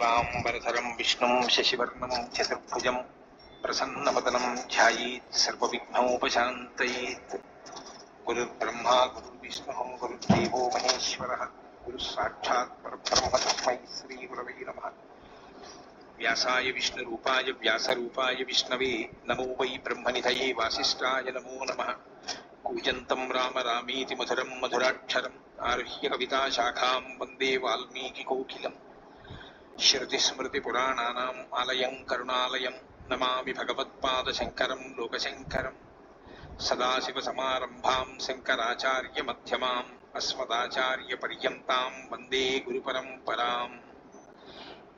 शुक्लांबरधरं विष्णुं शशिवर्णं चतुर्भुजं प्रसन्नवदनं ध्यायेत् सर्वविघ्नोपशान्तयेत्। गुरुर्ब्रह्मा गुरुर्विष्णुः गुरुर्देवो महेश्वरः गुरुः साक्षात् परब्रह्म तस्मै श्रीगुरवे नमः। व्यासाय विष्णुरूपाय व्यासरूपाय विष्णवे नमो वै ब्रह्मनिधये वासिष्ठाय नमो नमः। कूजन्तं राम रामीति मधुरं मधुराक्षरम् आरुह्य कविताशाखां वन्दे वाल्मीकिकोकिलम्। श्रुतिस्मृतिपुराणानाम् आलयं करुणालयं नमामि भगवत्पादशङ्करं लोकशङ्करम्। सदाशिवसमारम्भां शङ्कराचार्यमध्यमाम् अस्मदाचार्यपर्यन्तां वन्दे गुरुपरम्पराम्।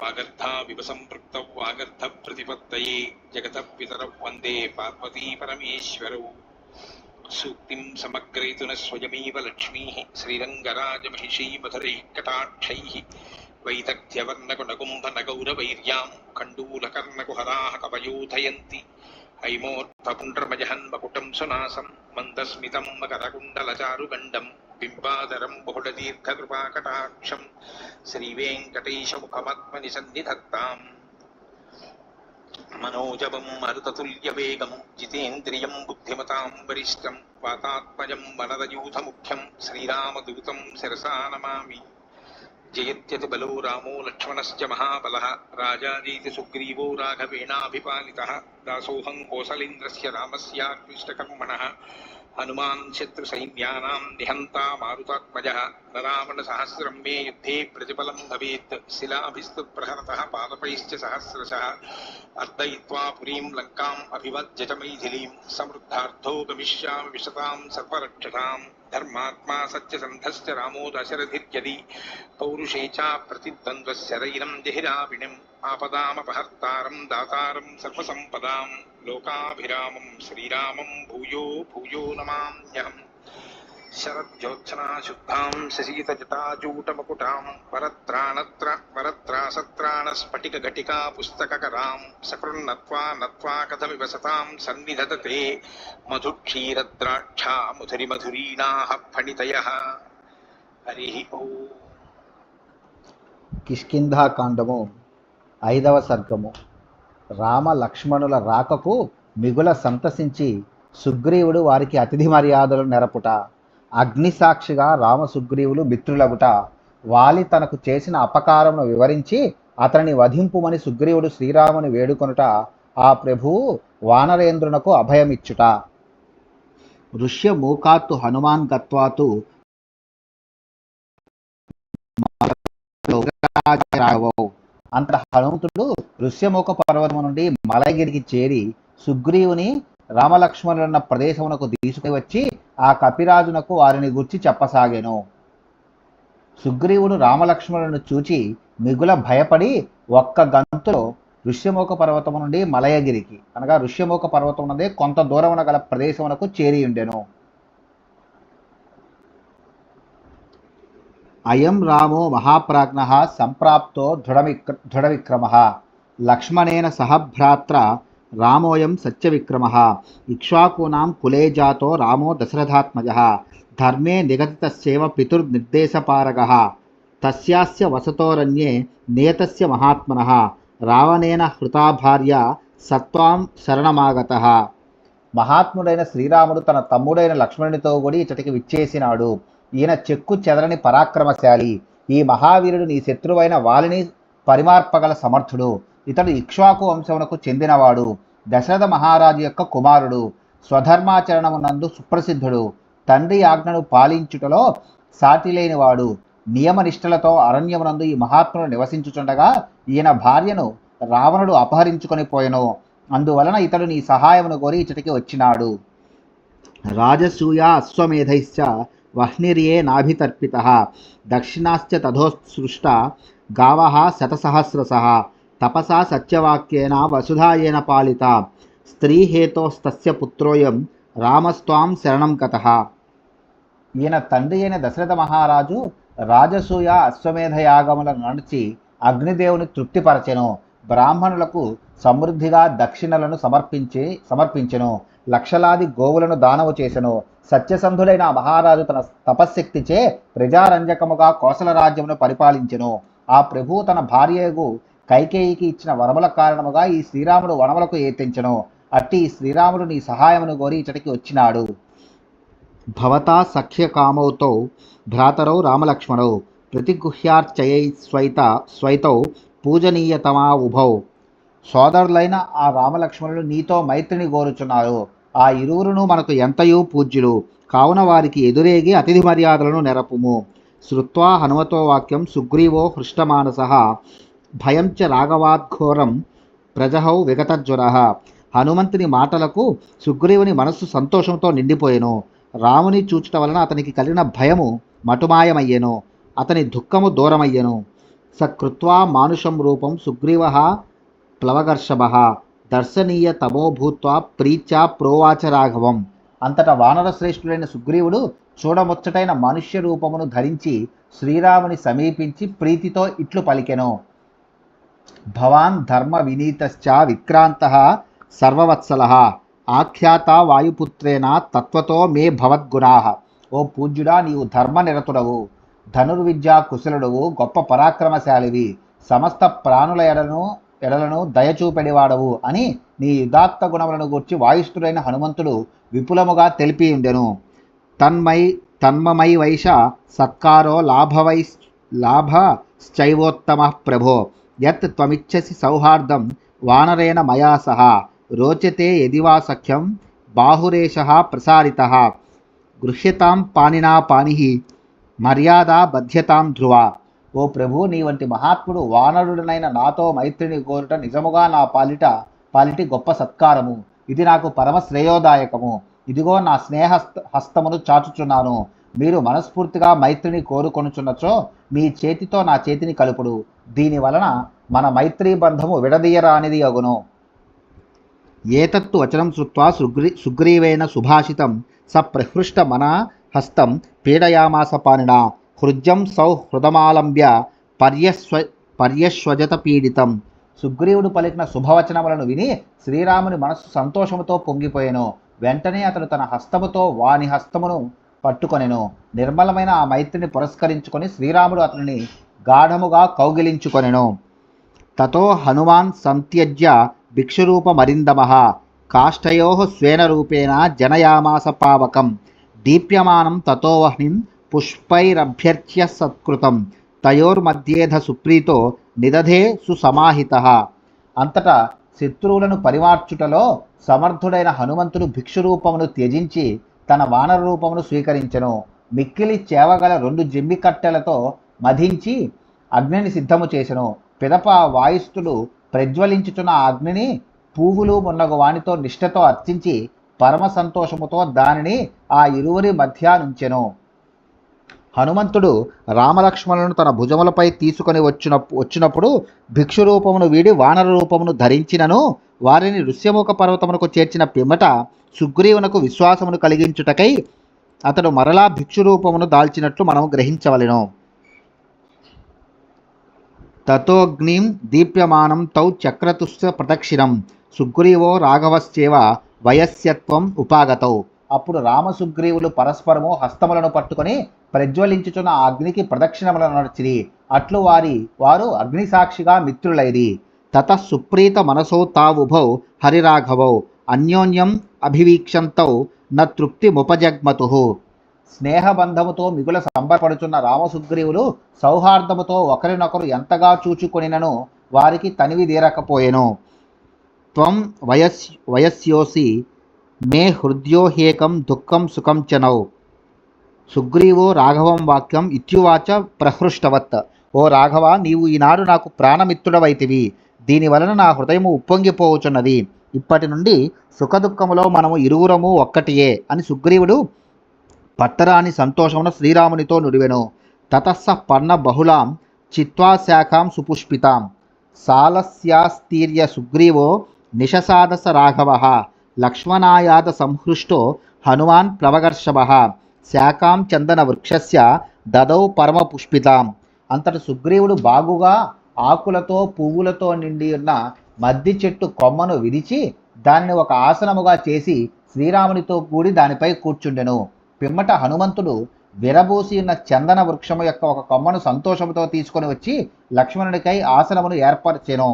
वागर्धाविव सम्पृक्तौ वागर्धप्रतिपत्तये जगतः पितरौ वन्दे पार्वतीपरमेश्वरौ। सूक्तिं समग्रयितु न स्वयमेव लक्ष्मीः श्रीरङ्गराजमहिषी मधुरैः कटाक्षैः वैदग्ध्यवर्णकुणकुम्भनगौरवैर्यां कण्डूलकर्णकुहराः कवयोधयन्ति। हैमोत्थपुण्ड्रमजहन्मकुटं सुनासं मन्दस्मितं मकरकुण्डलचारुगण्डं बिम्बाधरं बहुलदीर्घकृपाकटाक्षं श्रीवेङ्कटेशमुखमात्मनि सन्निधत्ताम्। मनोजवं मरुततुल्यवेगं जितेन्द्रियं बुद्धिमतां वरिष्ठं वातात्मजं वनरयूथमुख्यं श्रीरामदूतं शिरसा नमामि। जयत्यतिबलो रामो लक्ष्मणश्च महाबलः राजादीति सुग्रीवो राघवेणाभिपालितः दासोऽहं कोसलेन्द्रस्य रामस्याक्लिष्टकर्मणः हनुमान् शत्रुसैन्यानां निहन्ता मारुतात्मजः न रावणसहस्रं मे युद्धे प्रतिफलं भवेत् शिलाभिस्तु प्रहरतः पादपैश्च सहस्रशः अर्दयित्वा पुरीं लङ्काम् अभिवज्य च मैथिलीं समृद्धार्थो गमिष्यामि विशतां सर्वरक्षसाम्। धर्मात्मा सत्यसन्धश्च रामो दशरथिर्यदि पौरुषे च प्रतिद्वन्द्वशरैरं जहिराविणिम् आपदामपहर्तारं दातारं सर्वसम्पदां लोकाभिरामं श्रीरामं भूयो भूयो नमाम्यहम्। शरज्योत्सना शुद्धां शशीतजटाजूटमकुटां वरत्रासत्राणस्फटिकघटिका पुस्तककरां सकृन्नत्वा नत्वा कथमिव सतां सन्निधत्ते मधुक्षीरद्राक्षा मधुरिमधुरीणाः फणितयः। हरिः ओम्। కిష్కింధాకాండము 5వ సర్గము. రామ లక్ష్మణుల రాకకు మిగుల సంతసించి సుగ్రీవుడు వారికి అతిథి మర్యాదలు నెరపుట, అగ్నిసాక్షిగా రామ సుగ్రీవులు మిత్రులగుట, వాలి తనకు చేసిన అపకారమును వివరించి అతనిని వధింపుమని సుగ్రీవుడు శ్రీరాముని వేడుకొనుట, ఆ ప్రభువు వానరేంద్రునకు అభయమిచ్చుట. ఋష్య మూకాత్తు హనుమాన్ గత్వాతు అంతట హనుమంతుడు ఋష్యముఖ పర్వతము నుండి మలయగిరికి చేరి సుగ్రీవుని రామలక్ష్మణులున్న ప్రదేశమునకు తీసుకుని వచ్చి ఆ కపిరాజునకు వారిని గుర్చి చెప్పసాగెను. సుగ్రీవుడు రామలక్ష్మణులను చూచి మిగుల భయపడి ఒక్క గంతులో ఋష్యముఖ పర్వతము నుండి మలయగిరికి అనగా ఋష్యముఖ పర్వతం నుండి కొంత దూరమున గల ప్రదేశమునకు చేరి ఉండెను. అయం రామో మహాప్రాజ్ఞః సంప్రాప్తో దృఢవిక్రమః లక్ష్మణేన సహ భ్రాత్ర రామోయం సత్యవిక్రమః ఇక్ష్వాకూనాం కులే జాతో రామో దశరథాత్మజః ధర్మే నిగతితస్యేవ పితుర్నిర్దేశపారగః తస్యాస్య వసతోరణ్యే నియతస్య మహాత్మనః రావణేన హృతా భార్య సత్వాం శరణమాగతః. మహాత్ముడైన శ్రీరాముడు తన తమ్ముడైన లక్ష్మణునితో కూడి ఇచ్చటికి విచ్చేసినాడు. ఈయన చెక్కు చెదరని పరాక్రమశాలి. ఈ మహావీరుడు నీ శత్రువైన వాలిని పరిమార్పగల సమర్థుడు. ఇతడు ఇక్ష్వాకు వంశమునకు చెందినవాడు. దశరథ మహారాజు యొక్క కుమారుడు. స్వధర్మాచరణమునందు సుప్రసిద్ధుడు. తండ్రి ఆజ్ఞను పాలించుటలో సాటిలేనివాడు. నియమనిష్టలతో అరణ్యమునందు ఈ మహాత్ముడు నివసించుచుండగా ఈయన భార్యను రావణుడు అపహరించుకొని పోయెను. అందువలన ఇతడు నీ సహాయమును కోరి ఇచ్చటికి వచ్చినాడు. రాజసూయ అశ్వమేధైశ్చ వహ్నిర్యే నాభితర్పితః దక్షిణాశ్చ తథోత్సృష్ట గావః శతసహస్రశః తపసా సత్యవాక్యేన వసుధాయేన పాలిత స్త్రీహేతోస్తస్య పుత్రోయం రామస్త్వాం శరణం గతః. ఈయన తండ్రి అయిన దశరథ మహారాజు రాజసూయ అశ్వమేధ యాగములను నడిచి అగ్నిదేవుని తృప్తిపరచెను. బ్రాహ్మణులకు సమృద్ధిగా దక్షిణలను సమర్పించెను. లక్షలాది గోవులను దానము చేసెను. సత్యసంధుడైన మహారాజు తన తపశ్శక్తిచే ప్రజారంజకముగా కోసల రాజ్యమును పరిపాలించెను. ఆ ప్రభువు తన భార్యకు కైకేయికి ఇచ్చిన వరముల కారణముగా ఈ శ్రీరాముడు వనములకు ఏతించెను. అట్టి ఈ శ్రీరాముడు నీ సహాయమును కోరి ఇచ్చటికి వచ్చినాడు. భవతా సఖ్యకామౌతౌ భ్రాతరౌ రామలక్ష్మణౌ ప్రతిగుహ్యార్చయై స్వైతౌ పూజనీయతమా ఉభౌ. సోదరులైన ఆ రామలక్ష్మణులు నీతో మైత్రిని కోరుచున్నారు. ఆ ఇరువురును మనకు ఎంతయూ పూజ్యులు కావున వారికి ఎదురేగి అతిథి మర్యాదలను నెరపుము. శ్రుత్వా హనుమతో వాక్యం సుగ్రీవో హృష్టమానసః భయం చ రాఘవాద్ఘోరం ప్రజహౌ విగతజ్వరః. హనుమంతుని మాటలకు సుగ్రీవుని మనస్సు సంతోషంతో నిండిపోయెను. రాముని చూచుట వలన అతనికి కలిగిన భయము మటుమాయమయ్యెను. అతని దుఃఖము దూరమయ్యెను. సకృత్వా మానుషం రూపం సుగ్రీవః ప్లవగర్షభః దర్శనీయ తమో భూత్వా ప్రీత్యా ప్రోవాచ రాఘవం. అంతటా వానరశ్రేష్ఠుడైన సుగ్రీవుడు చూడముచ్చటైన మనుష్య రూపమును ధరించి శ్రీరాముని సమీపించి ప్రీతితో ఇట్లు పలికెను. భవాన్ ధర్మ వినీతశ్చ విక్రాంతః సర్వవత్సలః ఆఖ్యాత వాయుపుత్రేణ తత్వతో మే భవద్గుణాః. ఓ పూజ్యుడా, నీవు ధర్మనిరతుడవు, ధనుర్విద్యా కుశలుడవు, గొప్ప పరాక్రమశాలివి, సమస్త ప్రాణుల ఎడలను దయచూపెడివాడవు అని నీ యుదాత్త గుణములను గూర్చి వాయుష్ఠుడైన హనుమంతుడు విపులముగా తెలిపి ఉండెను. తన్మమై వైష సత్కారో లాభశ్చైవోత్తమ ప్రభో యత్ త్వమిచ్చసి సౌహార్దం వానరేణ మయా సహ రోచతే యదివా సఖ్యం బాహురేషః ప్రసారితః గృహ్యతాం పాణినా పాణిః మర్యాద బధ్యతాం ధ్రువ. ఓ ప్రభు, నీ వంటి మహాత్ముడు వానరుడనైన నాతో మైత్రిని కోరుట నిజముగా నా పాలిటి గొప్ప సత్కారము. ఇది నాకు పరమ శ్రేయోదాయకము. ఇదిగో నా స్నేహ హస్తమును చాచుచున్నాను. మీరు మనస్ఫూర్తిగా మైత్రిని కోరుకొనుచున్నచో మీ చేతితో నా చేతిని కలుపుడు. దీని వలన మన మైత్రీ బంధము విడదీయరానిది అగును. ఏతత్తు వచనం శ్రుత్వా సుగ్రీవేణ సుభాషితం స ప్రహృష్ట మన హస్తం పీడయామాస పాణినా హృజ్యం సౌహృదమాలంబ్య పర్యశ్వజత పీడితం. సుగ్రీవుడు పలికిన శుభవచనములను విని శ్రీరాముని మనస్సు సంతోషముతో పొంగిపోయెను. వెంటనే అతడు తన హస్తముతో వాని హస్తమును పట్టుకొనెను. నిర్మలమైన ఆ మైత్రిని పురస్కరించుకొని శ్రీరాముడు అతనిని గాఢముగా కౌగిలించుకొనెను. తతో హనుమాన్ సంత్యజ్య భిక్షురూపమరిందమః కాష్టయోః స్వేన రూపేణ జనయామాస పావకం దీప్యమానం తతో వహ్నిం పుష్పైరభ్యర్చ్య సత్కృతం తయోర్మధ్యేధ సుప్రీతో నిదధే సుసమాహితః. అంతటా శత్రువులను పరిమార్చుటలో సమర్థుడైన హనుమంతుడు భిక్షురూపమును త్యజించి తన వానర రూపమును స్వీకరించెను. మిక్కిలి చేవగల 2 జెమ్మి కట్టెలతో మధించి అగ్నిని సిద్ధము చేసెను. పిదప వాయుస్థుడు ప్రజ్వలించుచున్న ఆ అగ్నిని పువ్వులు మున్నగు వానితో నిష్ఠతో అర్చించి పరమ సంతోషముతో దానిని ఆ ఇరువురి మధ్య నుంచెను. హనుమంతుడు రామలక్ష్మణులను తన భుజములపై తీసుకొని వచ్చినప్పుడు భిక్షురూపమును వీడి వానర రూపమును ధరించినను వారిని ఋష్యముఖ పర్వతమునకు చేర్చిన పిమ్మట సుగ్రీవునకు విశ్వాసమును కలిగించుటకై అతడు మరలా భిక్షురూపమును దాల్చినట్లు మనము గ్రహించవలెను. తతోగ్నిం దీప్యమానం తౌ చక్రతుస్య ప్రదక్షిణం సుగ్రీవో రాఘవశ్చేవ వయస్యత్వం ఉపాగతౌ. అప్పుడు రామసుగ్రీవులు పరస్పరము హస్తములను పట్టుకొని ప్రజ్వలించుచున్న ఆ అగ్నికి ప్రదక్షిణములను నడిచిరి. అట్లు వారు అగ్నిసాక్షిగా మిత్రులైరి. తత సుప్రీత మనసౌ తావుభౌ హరిరాఘవౌ అన్యోన్యం అభివీక్షంతౌ న తృప్తిముపజగ్మతుః. స్నేహబంధముతో మిగుల సంబరపడుచున్న రామసుగ్రీవులు సౌహార్దముతో ఒకరినొకరు ఎంతగా చూచుకొనినను వారికి తనివి తీరకపోయెను. త్వం వయస్యోసి మే హృద్యోహేకం దుఃఖం సుఖం చనౌ సుగ్రీవో రాఘవం వాక్యం ఇత్యువాచ ప్రహృష్టవత్. ఓ రాఘవ, నీవు ఈనాడు నాకు ప్రాణమిత్రుడవైతివి. దీనివలన నా హృదయము ఉప్పొంగిపోవచున్నది. ఇప్పటి నుండి సుఖదుఖములో మనము ఇరువురము ఒక్కటియే అని సుగ్రీవుడు పట్టరాని సంతోషమును శ్రీరామునితో నుడివెను. తతస్స పర్ణ బహుళాం చిత్వా శాఖాం సుపుష్పితాం సాలస్యాస్తీర్య సుగ్రీవో నిశసాదస రాఘవః లక్ష్మణాయాద సంహృష్టో హనుమాన్ ప్లవగర్షభః శాఖాం చందన వృక్షస్య దదౌ పరమ పుష్పితాం. అంతటి సుగ్రీవుడు బాగుగా ఆకులతో పువ్వులతో నిండి ఉన్న మద్ది చెట్టు కొమ్మను విరిచి దానిని ఒక ఆసనముగా చేసి శ్రీరామునితో కూడి దానిపై కూర్చుండెను. పిమ్మట హనుమంతుడు విరబూసి ఉన్న చందన వృక్షము యొక్క ఒక కొమ్మను సంతోషముతో తీసుకొని వచ్చి లక్ష్మణుడికై ఆసనమును ఏర్పరచెను.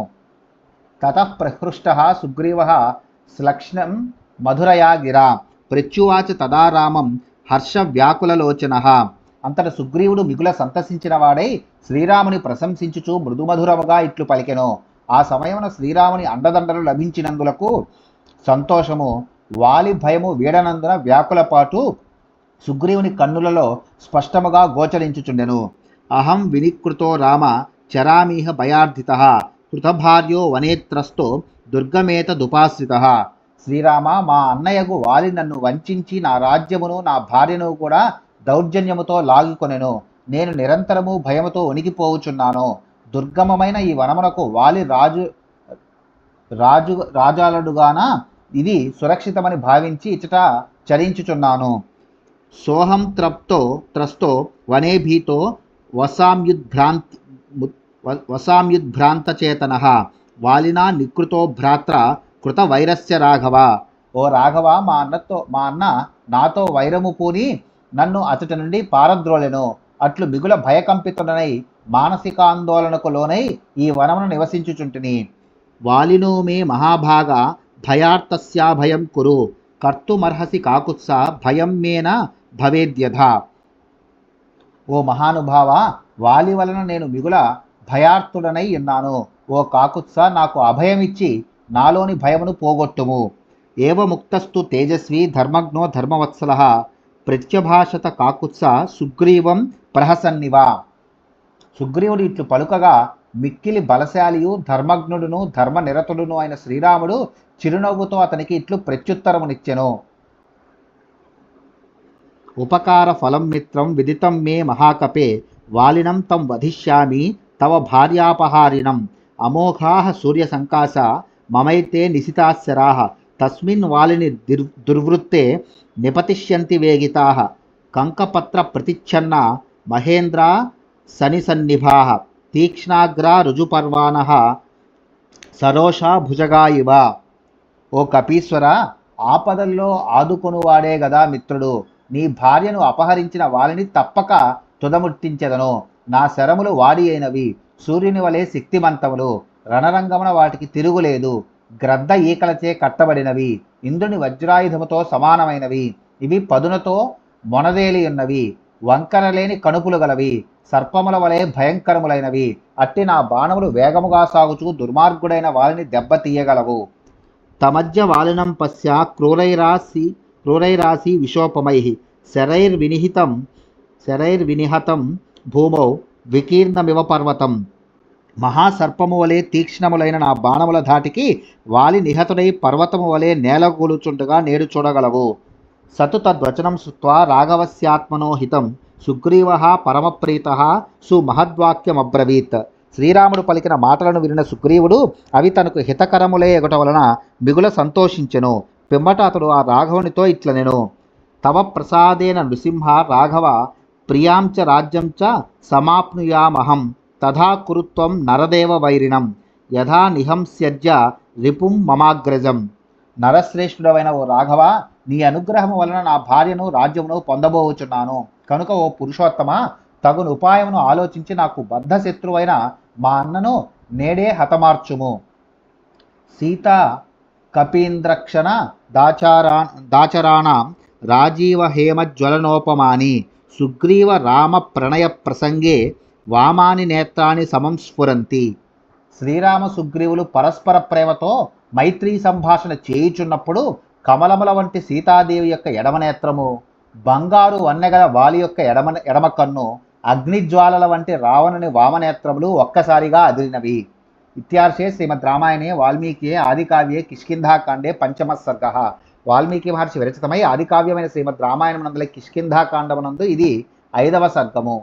తతః ప్రహృష్ట సుగ్రీవ శ్లక్ష్ణం మధురయా గిరా ప్రత్యువాచ తదా రామం హర్ష వ్యాకులలోచన. అంతట సుగ్రీవుడు మిగుల సంతసించిన వాడై శ్రీరాముని ప్రశంసించుచు మృదుమధురముగా ఇట్లు పలికెను. ఆ సమయమున శ్రీరాముని అండదండలు లభించినందులకు సంతోషము, వాలి భయము వీడనందున వ్యాకులపాటు సుగ్రీవుని కన్నులలో స్పష్టముగా గోచరించుచుండెను. అహం వినికృతో రామ చరామీహ భయార్థిత కృతభార్యో వనేత్రస్తో దుర్గమేత దుపాశ్రిత. శ్రీరామ, మా అన్నయ్యకు వాలి నన్ను వంచించి నా రాజ్యమును నా భార్యను కూడా దౌర్జన్యముతో లాగుకొనెను. నేను నిరంతరము భయముతో వణికిపోవుచున్నాను. దుర్గమమైన ఈ వనమునకు వాలి రాజాలడుగాన ఇది సురక్షితమని భావించి ఇచ్చట చరించుచున్నాను. సోహం త్రస్తో వనే భీతో వసామ్యుద్భ్రాంతచేతన వాలినా నికృతో భ్రాత్ర కృత వైరస్య రాఘవ. ఓ రాఘవ, మా అన్న నాతో వైరము పూని నన్ను అతటి నుండి పారద్రోలెను. అట్లు మిగుల భయకంపితుడనై మానసికాందోళనకు లోనై ఈ వనమును నివసించుచుంటిని. వాలినో మే మహాభాగ భయార్తస్యాభయం కురు కర్తుమర్హసి కాకుత్స భయం మేన భవేద్యథ. ఓ మహానుభావ, వాలి వలన నేను మిగుల భయార్తుడనై ఉన్నాను. ఓ కాకుత్స, నాకు అభయమిచ్చి నాలోని భయమును పోగొట్టుము. ఏవముక్తస్తు తేజస్వి ధర్మజ్ఞో ధర్మవత్సల ప్రత్యభాషత కాకుత్స సుగ్రీవం ప్రహసన్నివా. సుగ్రీవుడు ఇట్లు పలుకగా మిక్కిలి బలశాలియు ధర్మజ్ఞుడును ధర్మనిరతుడును అయిన శ్రీరాముడు చిరునవ్వుతో అతనికి ఇట్లు ప్రత్యుత్తరమునిచ్చెను. ఉపకార ఫలం మిత్రం విదితం మే మహాకపే వాలినం తం వధిష్యామి తవ భార్యాపహారిణం అమోఘాః సూర్యసంకాశ మమైతే నిశితాశరాః తస్మిన్ వాలిని దుర్వృత్తే నిపతిష్యంతి వేగితాః కంకపత్ర ప్రతిచ్ఛన్న మహేంద్ర సనిసన్నిభాః తీక్ష్ణాగ్రా రుజుపర్వాణః సరోషా భుజగా ఇవ. ఓ కపీశ్వర, ఆపదల్లో ఆదుకొనువాడే గదా మిత్రుడు. నీ భార్యను అపహరించిన వాలిని తప్పక తుదముట్టించెదను. నా శరములు వాడి అయినవి, సూర్యుని వలె శక్తిమంతములు. రణరంగమున వాటికి తిరుగులేదు. గ్రద్ద ఈకలచే కట్టబడినవి, ఇంద్రుని వజ్రాయుధముతో సమానమైనవి. ఇవి పదునతో మొనదేలియున్నవి, వంకరలేని కణుపులు గలవి, సర్పముల వలె భయంకరములైనవి. అట్టి నా బాణములు వేగముగా సాగుచూ దుర్మార్గుడైన వాలిని దెబ్బతీయగలవు. తమజ్జ వాలినం పశ్య క్రూరైరాసి విశోపమై శరైర్వినిహతం భూమౌ వికీర్ణమివ పర్వతం. మహాసర్పము వలె తీక్ష్ణములైన నా బాణముల ధాటికి వాలి నిహతుడై పర్వతము వలె నేలగూలుచుండగా నేడు చూడగలవు. సతు తద్వచనం శ్రుత్వా రాఘవస్యాత్మనో హితం సుగ్రీవ పరమప్రీత సుమహద్వాక్యమబ్రవీత్. శ్రీరాముడు పలికిన మాటలను వినిన సుగ్రీవుడు అవి తనకు హితకరములే ఎగుట వలన మిగుల సంతోషించెను. పిమ్మట అతడు ఆ రాఘవునితో ఇట్లనెను. తవ ప్రసాదేన నృసింహ రాఘవ ప్రియాంచ రాజ్యం చ సమాప్నుయామహం తథా కురుత్వం నరదేవ వైరిణం యథా నిహంస్యజ్య రిపుం మమాగ్రజం. నరశ్రేష్ఠుడవైన ఓ రాఘవ, నీ అనుగ్రహము వలన నా భార్యను రాజ్యమును పొందబోచున్నాను. కనుక ఓ పురుషోత్తమ, తగును ఉపాయమును ఆలోచించి నాకు బద్ధశత్రువైన మా అన్నను నేడే హతమార్చుము. సీత కపీంద్రక్షణ దాచరాణం రాజీవ హేమజ్వలనోపమాని సుగ్రీవ రామ ప్రణయ ప్రసంగే వామాని నేత్రాన్ని సంస్ఫురంతి. శ్రీరామ సుగ్రీవులు పరస్పర ప్రేమతో మైత్రీ సంభాషణ చేయుచున్నప్పుడు కమలముల వంటి సీతాదేవి యొక్క ఎడమనేత్రము, బంగారు వన్నెగల వాలి యొక్క ఎడమ కన్ను, అగ్నిజ్వాలల వంటి రావణుని వామనేత్రములు ఒక్కసారిగా అదిరినవి. ఇత్యార్షే శ్రీమద్ రామాయణే వాల్మీకి ఆదికావ్యే కిష్కింధాకాండే పంచమ సర్గః. వాల్మీకి మహర్షి విరచితమై ఆదికావ్యమైన శ్రీమద్ రామాయణం నందలి కిష్కింధాకాండమునందు ఇది 5వ సర్గము.